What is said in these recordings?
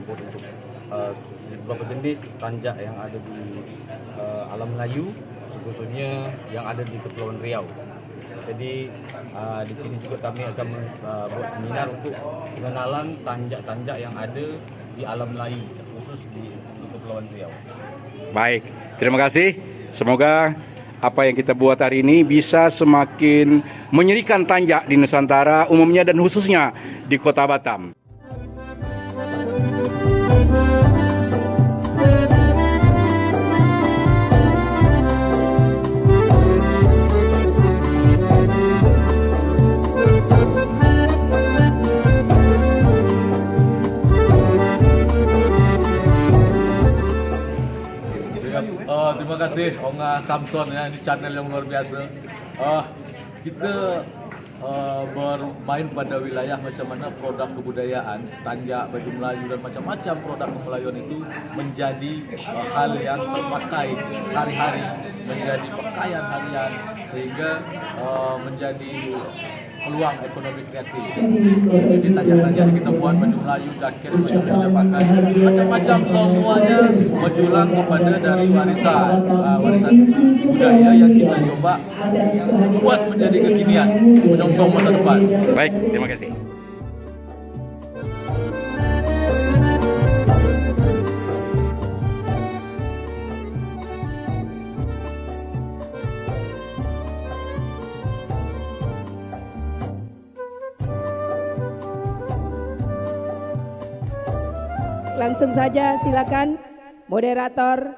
jemput untuk beberapa jenis tanjak yang ada di alam Melayu, khususnya yang ada di Kepulauan Riau. Jadi di sini juga kami akan buat seminar untuk pengenalan tanjak-tanjak yang ada di alam Melayu, khusus di Kepulauan Riau. Baik, terima kasih. Semoga apa yang kita buat hari ini bisa semakin menyerikan tanjak di Nusantara umumnya dan khususnya di Kota Batam. Terima kasih Onga Samson ya, ini channel yang luar biasa. Kita bermain pada wilayah macam mana produk kebudayaan, tanjak, baju Melayu dan macam-macam produk kemelayuan itu menjadi hal yang terpakai hari-hari, menjadi pakaian harian, sehingga menjadi peluang ekonomi kreatif. Jadi tanjak-tanjak yang kita buat, baju Melayu, jaket, baju biasa pakai, macam-macam semuanya menjulang kepada dari warisan budaya yang kita coba buat menjadi kekinian, menyongsong masa depan. Baik, terima kasih. Langsung saja silakan moderator,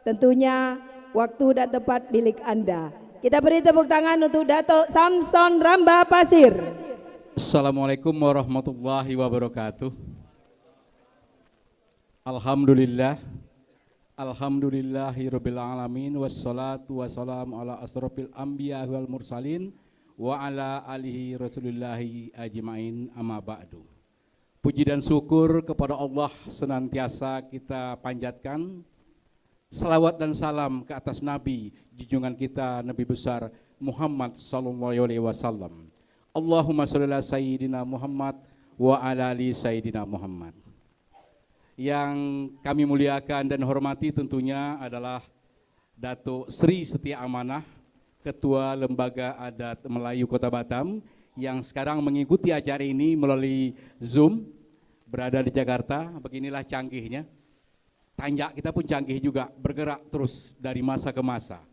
tentunya waktu dan tempat milik Anda. Kita beri tepuk tangan untuk Dato' Samson Ramba Pasir. Assalamualaikum warahmatullahi wabarakatuh. Alhamdulillah, alhamdulillahirabbil alamin, wassalatu wassalamu ala asrofil anbiya wal mursalin wa ala alihi rasulillahi ajmain, amma ba'du. Puji dan syukur kepada Allah senantiasa kita panjatkan. Salawat dan salam ke atas Nabi, junjungan kita Nabi besar Muhammad sallallahu alaihi wasallam. Allahumma sholli ala sayyidina Muhammad wa ala ali sayyidina Muhammad. Yang kami muliakan dan hormati tentunya adalah Datuk Sri Setia Amanah, Ketua Lembaga Adat Melayu Kota Batam, yang sekarang mengikuti acara ini melalui Zoom, berada di Jakarta. Beginilah canggihnya. Tanjak kita pun canggih juga, bergerak terus dari masa ke masa.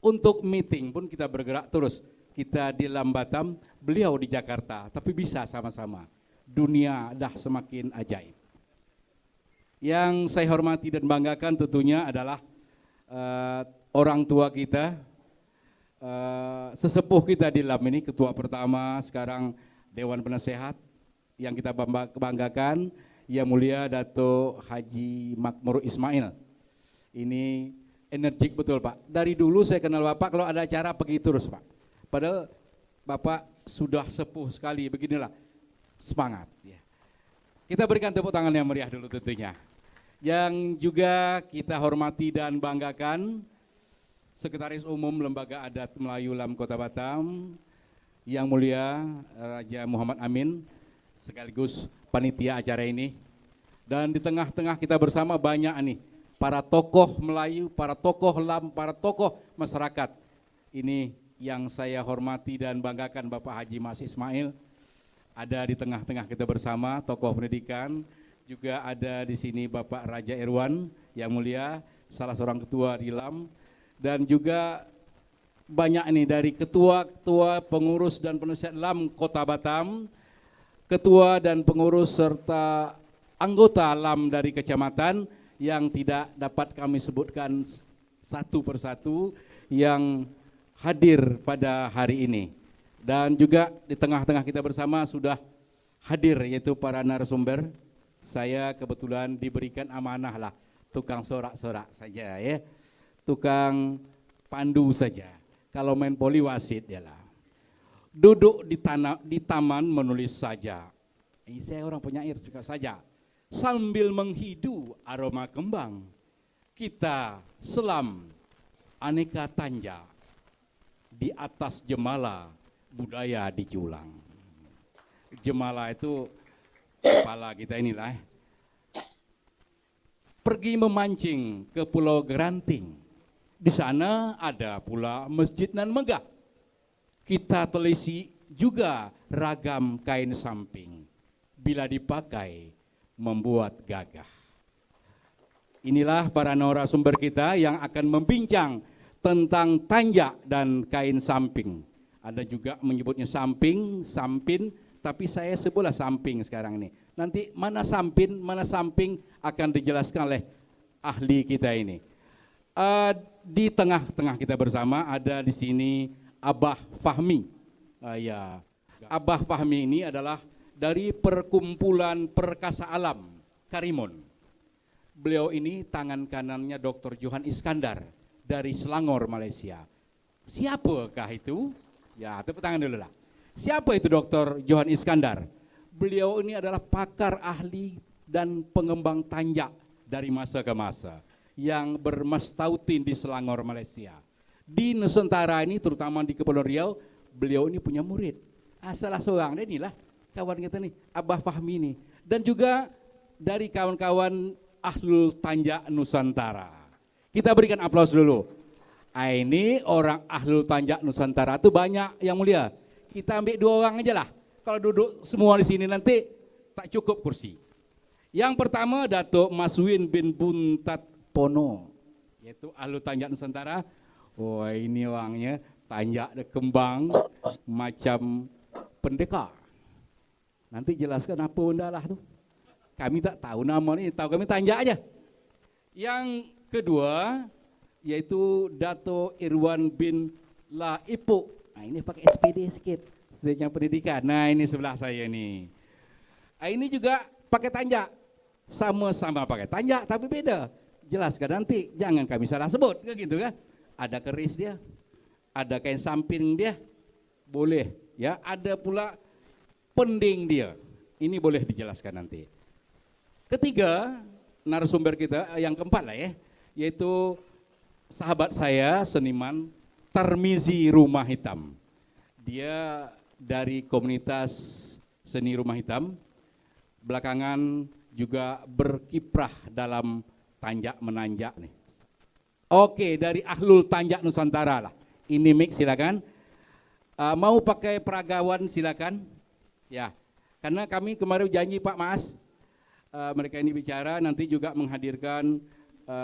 Untuk meeting pun kita bergerak terus. Kita di Batam, beliau di Jakarta, tapi bisa sama-sama. Dunia dah semakin ajaib. Yang saya hormati dan banggakan tentunya adalah orang tua kita, sesepuh kita di LAM ini, ketua pertama, sekarang Dewan Penasehat, yang kita banggakan, Yang Mulia Dato' Haji Makmur Ismail. Ini energik betul Pak. Dari dulu saya kenal Bapak, kalau ada acara pergi terus Pak. Padahal Bapak sudah sepuh sekali, beginilah semangat. Ya. Kita berikan tepuk tangan yang meriah dulu tentunya. Yang juga kita hormati dan banggakan, Sekretaris Umum Lembaga Adat Melayu LAM Kota Batam, Yang Mulia Raja Muhammad Amin, sekaligus panitia acara ini. Dan di tengah-tengah kita bersama banyak nih, para tokoh Melayu, para tokoh LAM, para tokoh masyarakat. Ini yang saya hormati dan banggakan, Bapak Haji Mas Ismail. Ada di tengah-tengah kita bersama, tokoh pendidikan. Juga ada di sini Bapak Raja Irwan, Yang Mulia, salah seorang ketua di LAM. Dan juga banyak ini dari ketua-ketua pengurus dan penasihat LAM Kota Batam, ketua dan pengurus serta anggota LAM dari kecamatan yang tidak dapat kami sebutkan satu persatu yang hadir pada hari ini. Dan juga di tengah-tengah kita bersama sudah hadir yaitu para narasumber. Saya kebetulan diberikan amanah lah, tukang sorak-sorak saja ya. Tukang pandu saja. Kalau main poli wasit ya lah. Duduk di taman menulis saja. Ini saya orang penyair suka saja. Sambil menghidu aroma kembang. Kita selam aneka tanja. Di atas jemala budaya dijulang. Jemala itu kepala kita inilah. pergi memancing ke Pulau Geranting. Di sana ada pula masjid nan megah. Kita telisi juga ragam kain samping. Bila dipakai membuat gagah. Inilah para narasumber kita yang akan membincang tentang tanjak dan kain samping. Ada juga menyebutnya samping, sampin, tapi saya sebutlah samping sekarang ini. Nanti mana sampin, mana samping akan dijelaskan oleh ahli kita ini. Di tengah-tengah kita bersama ada di sini Abah Fahmi. Ya, Abah Fahmi ini adalah dari Perkumpulan Perkasa Alam Karimun. Beliau ini tangan kanannya Dr. Johan Iskandar dari Selangor, Malaysia. Siapakah itu? Ya, tepuk tangan dulu lah. Siapa itu Dr. Johan Iskandar? Beliau ini adalah pakar ahli dan pengembang tanjak dari masa ke masa yang bermastautin di Selangor, Malaysia. Di Nusantara ini, terutama di Kepulauan Riau, beliau ini punya murid. Salah seorang, dan inilah kawan kita nih, Abah Fahmi ini. Dan juga dari kawan-kawan ahlul tanjak Nusantara. Kita berikan aplaus dulu. Ini orang ahlul tanjak Nusantara itu banyak yang mulia. Kita ambil 2 orang aja lah. Kalau duduk semua di sini nanti tak cukup kursi. Yang pertama Datuk Maswin bin Buntat Pono, yaitu ahlul tanjak Nusantara. Wah, ini orangnya tanjak ada kembang macam pendekar. Nanti jelaskan apa benda lah tuh. Kami tak tahu nama ni, tahu kami tanjak aja. Yang kedua yaitu Dato Irwan bin La Ipuk. Nah, ini pakai SPD sikit, sejak pendidikan. Nah, ini sebelah saya nih. Ini juga pakai tanjak, sama-sama pakai tanjak tapi beda. Jelaskan nanti, jangan kami salah sebut, kayak gitu kan? Ada keris dia, ada kain samping dia, boleh. Ya, ada pula pending dia. Ini boleh dijelaskan nanti. Ketiga, narasumber kita yang keempat lah ya, yaitu sahabat saya seniman Tarmizi Rumah Hitam. Dia dari komunitas seni Rumah Hitam. Belakangan juga berkiprah dalam tanjak menanjak nih. Oke, dari ahlul tanjak Nusantara lah. Ini mic silakan. Mau pakai peragawan silakan. Ya, karena kami kemarin janji Pak Mas, mereka ini bicara nanti juga menghadirkan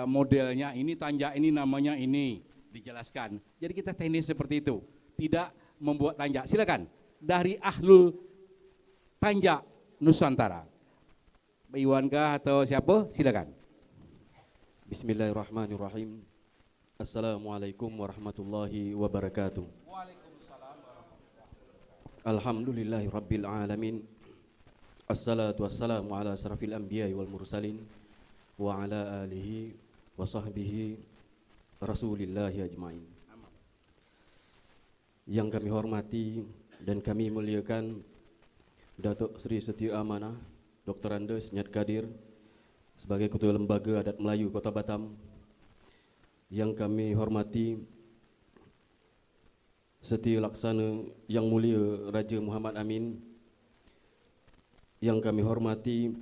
modelnya, ini tanjak ini namanya ini, dijelaskan. Jadi kita teknis seperti itu, tidak membuat tanjak. Silakan, dari ahlul tanjak Nusantara. Pak Iwan kah atau siapa? Silakan. Bismillahirrahmanirrahim. Assalamualaikum warahmatullahi wabarakatuh. Waalaikumsalam warahmatullahi. Alhamdulillahi rabbil alamin. Assalatu wassalamu ala asrafil anbiya'i wal mursalin wa ala alihi wa sahbihi rasulillahi ajma'in. Yang kami hormati dan kami muliakan Datuk Seri Setia Amanah Dr. Andes Nyat Kadir sebagai Ketua Lembaga Adat Melayu Kota Batam. Yang kami hormati Setia Laksana Yang Mulia Raja Muhammad Amin. Yang kami hormati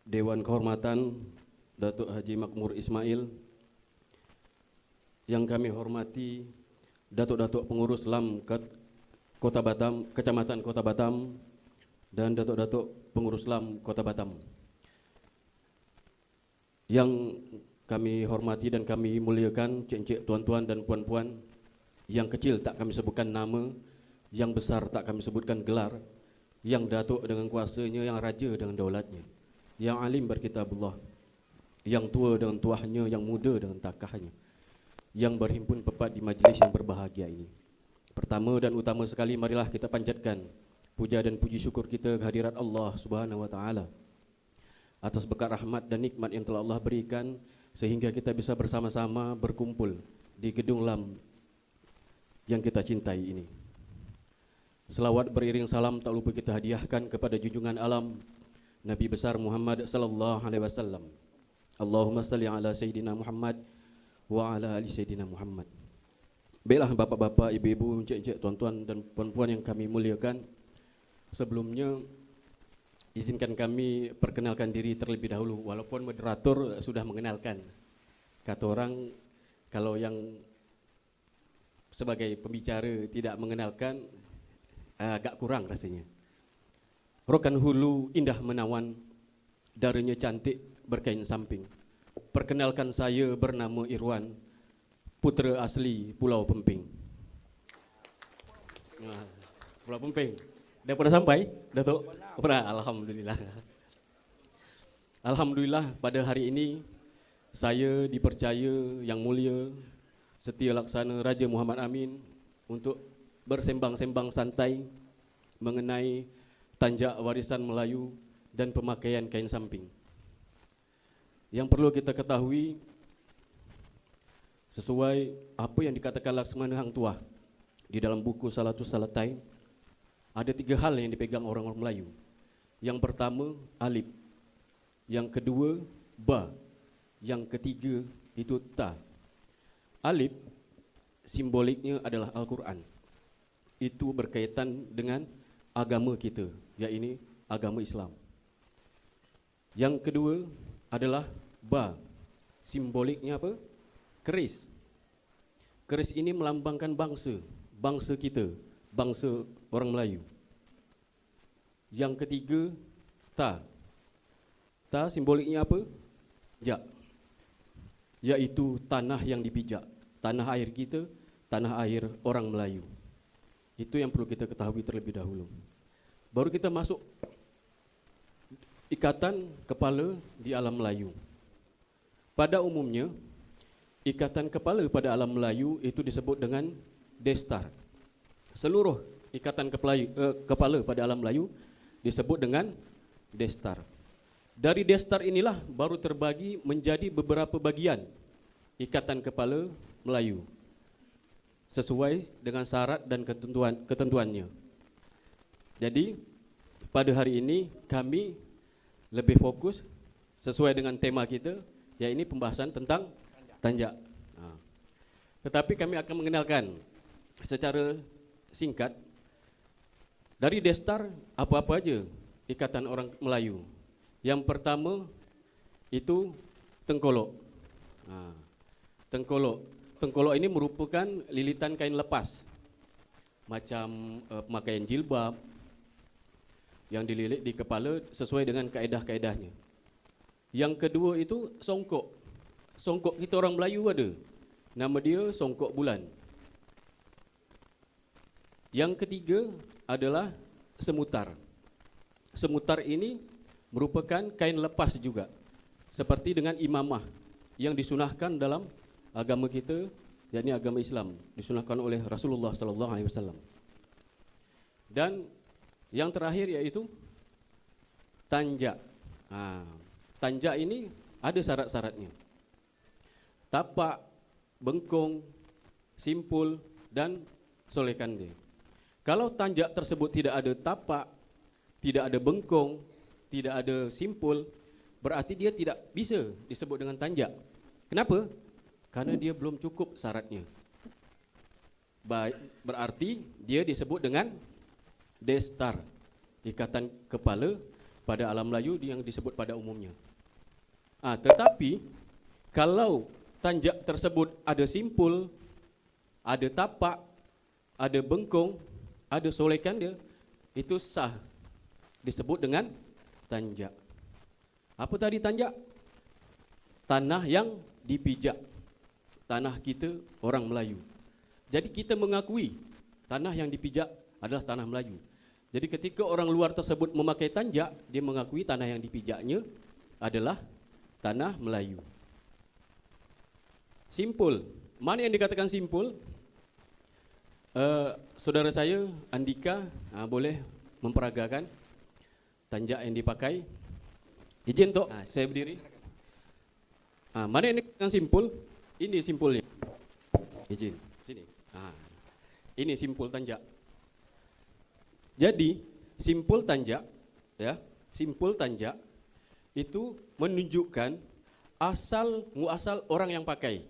Dewan Kehormatan Datuk Haji Makmur Ismail. Yang kami hormati Datuk-datuk pengurus LAM Kota Batam, Kecamatan Kota Batam, dan datuk-datuk pengurus LAM Kota Batam. Yang kami hormati dan kami muliakan cik-cik, tuan-tuan dan puan-puan. Yang kecil tak kami sebutkan nama, yang besar tak kami sebutkan gelar, yang datuk dengan kuasanya, yang raja dengan daulatnya, yang alim berkitabullah, yang tua dengan tuahnya, yang muda dengan takahnya, yang berhimpun pepat di majlis yang berbahagia ini. Pertama dan utama sekali, marilah kita panjatkan puja dan puji syukur kita kehadirat Allah Subhanahu wa taala atas berkat rahmat dan nikmat yang telah Allah berikan sehingga kita bisa bersama-sama berkumpul di gedung LAM yang kita cintai ini. Selawat beriring salam tak lupa kita hadiahkan kepada junjungan alam Nabi besar Muhammad sallallahu alaihi wasallam. Allahumma salli ala sayyidina Muhammad wa ala ali sayyidina Muhammad. Baiklah bapak-bapak, ibu-ibu, encik-encik, tuan-tuan dan puan-puan yang kami muliakan. Sebelumnya izinkan kami perkenalkan diri terlebih dahulu, walaupun moderator sudah mengenalkan. Kata orang, kalau yang sebagai pembicara tidak mengenalkan, agak kurang rasanya. Rokan Hulu indah menawan, darahnya cantik berkain samping. Perkenalkan, saya bernama Irwan, putra asli Pulau Pemping. Pulau Pemping. Dah pernah sampai, Datuk? Pernah, alhamdulillah. Alhamdulillah pada hari ini saya dipercaya Yang Mulia Setia Laksana Raja Muhammad Amin untuk bersembang-sembang santai mengenai tanjak warisan Melayu dan pemakaian kain samping. Yang perlu kita ketahui, sesuai apa yang dikatakan Laksmana Hang Tuah di dalam buku Salatus Salatai, ada 3 hal yang dipegang orang-orang Melayu. Yang pertama, alif. Yang kedua, ba. Yang ketiga, itu ta. Alif, simboliknya adalah Al-Quran. Itu berkaitan dengan agama kita, yaitu agama Islam. Yang kedua adalah ba. Simboliknya apa? Keris. Keris ini melambangkan bangsa, bangsa kita, bangsa orang Melayu. Yang ketiga, ta. Ta simboliknya apa? Ja. Yaitu tanah yang dipijak, tanah air kita, tanah air orang Melayu. Itu yang perlu kita ketahui terlebih dahulu. Baru kita masuk ikatan kepala di alam Melayu. Pada umumnya, ikatan kepala pada alam Melayu itu disebut dengan destar. Seluruh ikatan kepala pada alam Melayu disebut dengan destar. Dari destar inilah baru terbagi menjadi beberapa bagian ikatan kepala Melayu sesuai dengan syarat dan ketentuannya. Jadi pada hari ini kami lebih fokus sesuai dengan tema kita, yaitu pembahasan tentang tanjak. Tetapi kami akan mengenalkan secara singkat dari destar apa-apa aja ikatan orang Melayu. Yang pertama itu tengkolok. Tengkolok. Tengkolok ini merupakan lilitan kain lepas, macam pemakaian jilbab yang dililit di kepala sesuai dengan kaedah-kaedahnya. Yang kedua itu songkok. Songkok kita orang Melayu ada, nama dia songkok bulan. Yang ketiga adalah semutar. Semutar ini merupakan kain lepas juga, seperti dengan imamah yang disunahkan dalam agama kita, yakni agama Islam, disunahkan oleh Rasulullah SAW. Dan yang terakhir yaitu tanjak. Tanjak ini ada syarat-syaratnya. Tapak, bengkong, simpul, dan solekande. Kalau tanjak tersebut tidak ada tapak, tidak ada bengkong, tidak ada simpul, berarti dia tidak bisa disebut dengan tanjak. Kenapa? Karena dia belum cukup syaratnya. Berarti dia disebut dengan destar, ikatan kepala pada alam Melayu yang disebut pada umumnya. Tetapi kalau tanjak tersebut ada simpul, ada tapak, ada bengkong, ada solekan dia, itu sah disebut dengan tanjak. Apa tadi tanjak? Tanah yang dipijak. Tanah kita orang Melayu. Jadi kita mengakui tanah yang dipijak adalah tanah Melayu. Jadi ketika orang luar tersebut memakai tanjak, dia mengakui tanah yang dipijaknya adalah tanah Melayu. Simpul. Mana yang dikatakan simpul? Saudara saya Andika boleh memperagakan tanjak yang dipakai. Izin Tok, saya berdiri. Mana yang dikatakan simpul? Ini simpulnya. Izin, sini. Ini simpul tanjak. Jadi simpul tanjak, ya, simpul tanjak itu menunjukkan muasal orang yang pakai,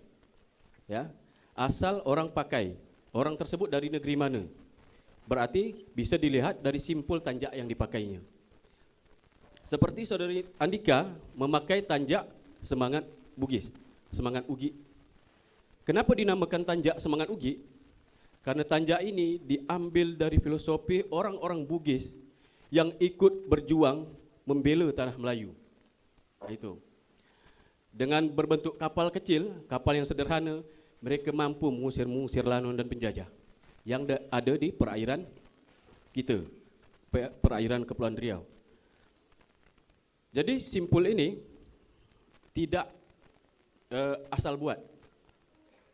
ya, asal orang pakai. Orang tersebut dari negeri mana? Berarti bisa dilihat dari simpul tanjak yang dipakainya. Seperti saudari Andika memakai tanjak semangat Bugis, semangat Ugi. Kenapa dinamakan tanjak semangat Ugi? Karena tanjak ini diambil dari filosofi orang-orang Bugis yang ikut berjuang membela tanah Melayu. Itu. Dengan berbentuk kapal kecil, kapal yang sederhana, mereka mampu mengusir lanon dan penjajah yang ada di perairan kita, perairan Kepulauan Riau. Jadi simpul ini tidak asal buat,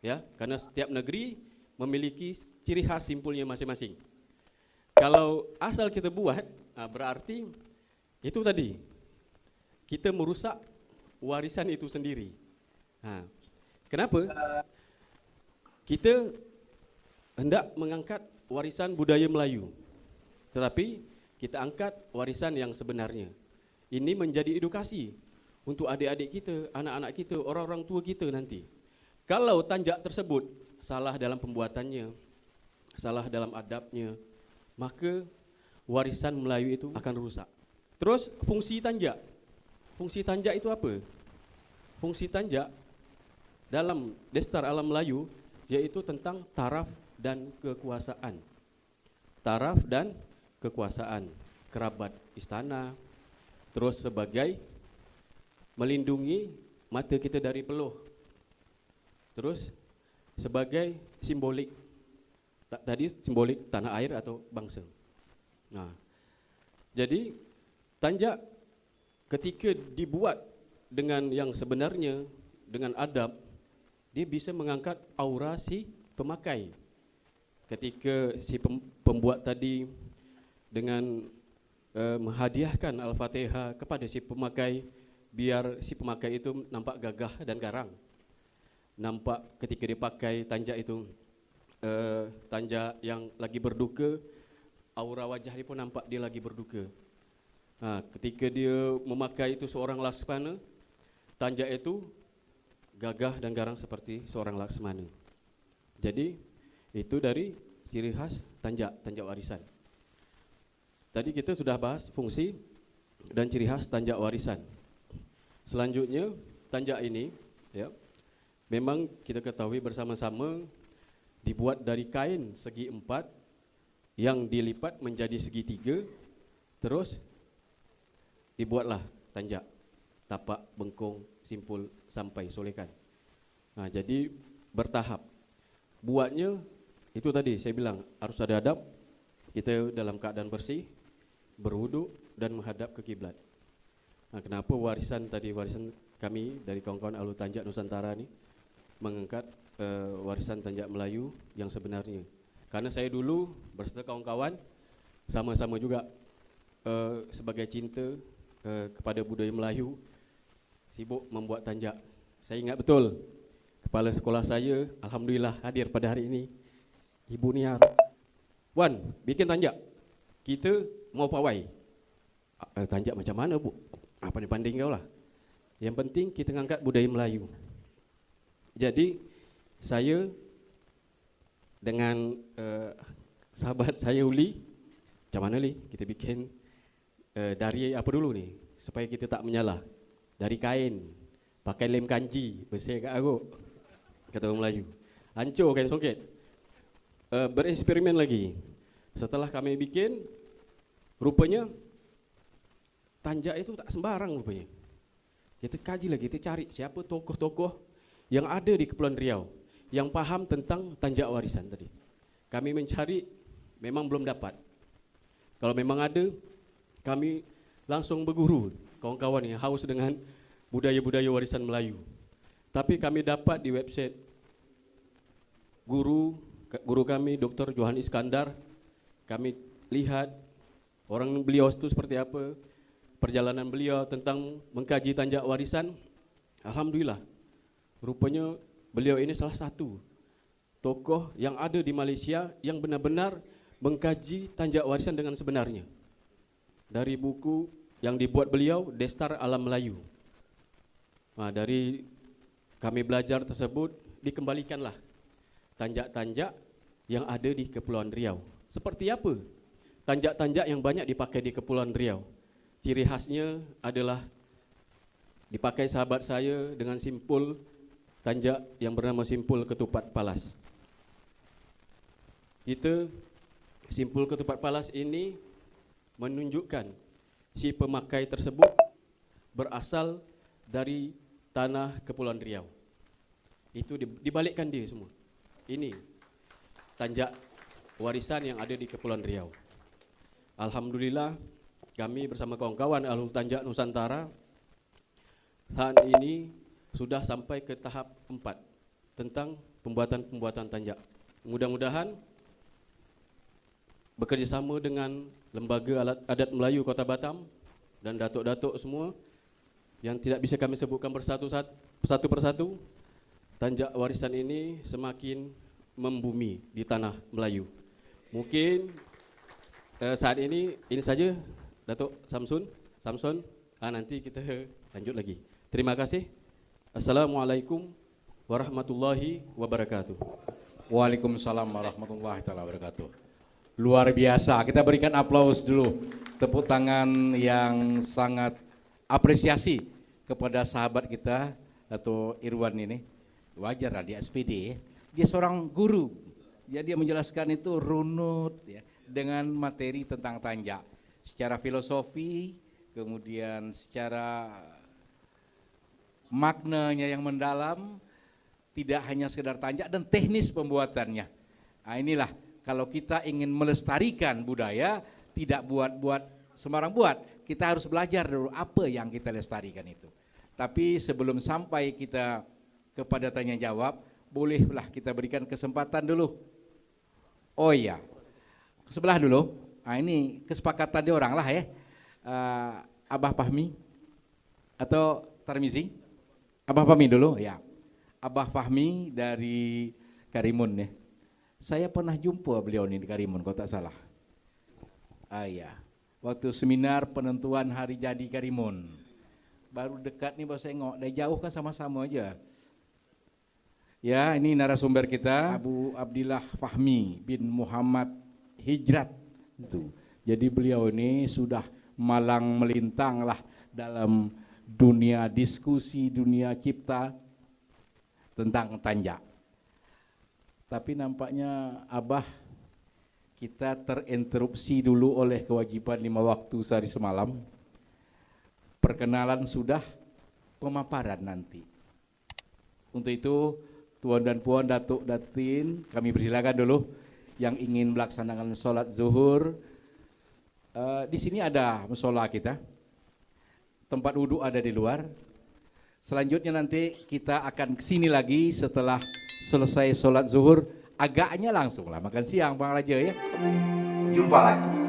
ya, karena setiap negeri memiliki ciri khas simpulnya masing-masing. Kalau asal kita buat, berarti itu tadi kita merusak warisan itu sendiri. Kenapa? Kita hendak mengangkat warisan budaya Melayu, tetapi kita angkat warisan yang sebenarnya. Ini menjadi edukasi untuk adik-adik kita, anak-anak kita, orang-orang tua kita nanti. Kalau tanjak tersebut salah dalam pembuatannya, salah dalam adabnya, maka warisan Melayu itu akan rusak. Terus fungsi tanjak. Fungsi tanjak itu apa? Fungsi tanjak dalam Destar Alam Melayu yaitu tentang taraf dan kekuasaan. Taraf dan kekuasaan, kerabat istana, terus sebagai melindungi mata kita dari peluh. Terus sebagai simbolik, tadi simbolik tanah air atau bangsa. Jadi tanjak ketika dibuat dengan yang sebenarnya, dengan adab, dia bisa mengangkat aura si pemakai. Ketika si pembuat tadi dengan menghadiahkan Al-Fatihah kepada si pemakai, biar si pemakai itu nampak gagah dan garang. Nampak ketika dia pakai tanjak itu, tanjak yang lagi berduka, aura wajah dia pun nampak dia lagi berduka. Ketika dia memakai itu seorang Laksmana, tanjak itu gagah dan garang seperti seorang Laksmana. Jadi itu dari ciri khas tanjak, tanjak warisan. Tadi kita sudah bahas fungsi dan ciri khas tanjak warisan. Selanjutnya tanjak ini, ya, memang kita ketahui bersama-sama dibuat dari kain segi 4 yang dilipat menjadi segi 3, terus dibuatlah tanjak, tapak, bengkong, simpul sampai solekan. Jadi bertahap. Buatnya itu tadi saya bilang harus ada adab, kita dalam keadaan bersih, berwudu dan menghadap ke kiblat. Kenapa warisan tadi, warisan kami dari kawan-kawan Ahlu Tanjak Nusantara ini mengangkat warisan tanjak Melayu yang sebenarnya. Karena saya dulu beserta kawan-kawan sama-sama juga sebagai cinta kepada budaya Melayu, sibuk membuat tanjak. Saya ingat betul, kepala sekolah saya alhamdulillah hadir pada hari ini, Ibu Niar. Wan, bikin tanjak, kita mau pawai. Tanjak macam mana, Bu? Pandai-pandai kau lah. Yang penting kita ngangkat budaya Melayu. Jadi saya dengan sahabat saya Uli, macam mana Li, kita bikin dari apa dulu nih, supaya kita tak menyalah. Dari kain, pakai lem kanji, bersih kat aku, kata orang Melayu. Hancur kain songket. Bereksperimen lagi. Setelah kami bikin, rupanya tanjak itu tak sembarang rupanya. Kita kaji lagi, kita cari siapa tokoh-tokoh yang ada di Kepulauan Riau yang paham tentang tanjak warisan tadi. Kami mencari, memang belum dapat. Kalau memang ada, kami langsung berguru kawan-kawan yang haus dengan budaya-budaya warisan Melayu. Tapi kami dapat di website guru kami Dr. Johan Iskandar. Kami lihat orang beliau itu seperti apa, perjalanan beliau tentang mengkaji tanjak warisan. Alhamdulillah, rupanya beliau ini salah satu tokoh yang ada di Malaysia yang benar-benar mengkaji tanjak warisan dengan sebenarnya. Dari buku yang dibuat beliau, Destar Alam Melayu. Dari kami belajar tersebut, dikembalikanlah tanjak-tanjak yang ada di Kepulauan Riau. Seperti apa tanjak-tanjak yang banyak dipakai di Kepulauan Riau? ciri khasnya adalah dipakai sahabat saya dengan simpul tanjak yang bernama simpul ketupat palas. Simpul ketupat palas ini menunjukkan si pemakai tersebut berasal dari tanah Kepulauan Riau. Itu dibalikkan dia semua. Ini tanjak warisan yang ada di Kepulauan Riau. Alhamdulillah kami bersama kawan-kawan Ahlul Tanjak Nusantara saat ini sudah sampai ke tahap 4 tentang pembuatan tanjak. Mudah-mudahan bekerjasama dengan Lembaga Adat Melayu Kota Batam dan datuk-datuk semua yang tidak bisa kami sebutkan satu persatu, tanjak warisan ini semakin membumi di tanah Melayu. Mungkin saat ini saja Datuk Samson, nanti kita lanjut lagi. Terima kasih. Assalamualaikum warahmatullahi wabarakatuh. Waalaikumsalam warahmatullahi wabarakatuh. Luar biasa, kita berikan aplaus dulu, tepuk tangan yang sangat apresiasi kepada sahabat kita atau Irwan ini. Wajar lah dia SPD ya. Dia seorang guru, dia menjelaskan itu runut ya, dengan materi tentang tanjak secara filosofi, kemudian secara maknanya yang mendalam, tidak hanya sekedar tanjak dan teknis pembuatannya. Nah, inilah kalau kita ingin melestarikan budaya, tidak buat sembarang buat, kita harus belajar dulu apa yang kita lestarikan itu. Tapi sebelum sampai kita kepada tanya jawab, bolehlah kita berikan kesempatan dulu. Oh iya, sebelah dulu. Nah, ini kesepakatan di orang lah ya. Abah Fahmi atau Tarmizi? Abah Fahmi dulu ya. Abah Fahmi dari Karimun ya. Saya pernah jumpa beliau ini di Karimun kalau tak salah. Iya. Waktu seminar penentuan hari jadi Karimun. Baru dekat nih baru saya ngok, dari jauh kan sama-sama aja. Ya, ini narasumber kita Abu Abdillah Fahmi bin Muhammad Hijrat. Itu. Jadi beliau ini sudah malang melintang lah dalam dunia diskusi, dunia cipta tentang tanjak. Tapi nampaknya Abah kita terinterupsi dulu oleh kewajiban 5 waktu sehari semalam. Perkenalan sudah, pemaparan nanti. Untuk itu Tuan dan Puan, Datuk Datin, kami persilakan dulu yang ingin melaksanakan sholat zuhur. Di sini ada musola kita, tempat wudhu ada di luar. Selanjutnya nanti kita akan kesini lagi setelah selesai sholat zuhur, agaknya langsung lah makan siang Bang Raja ya. Jumpa lagi.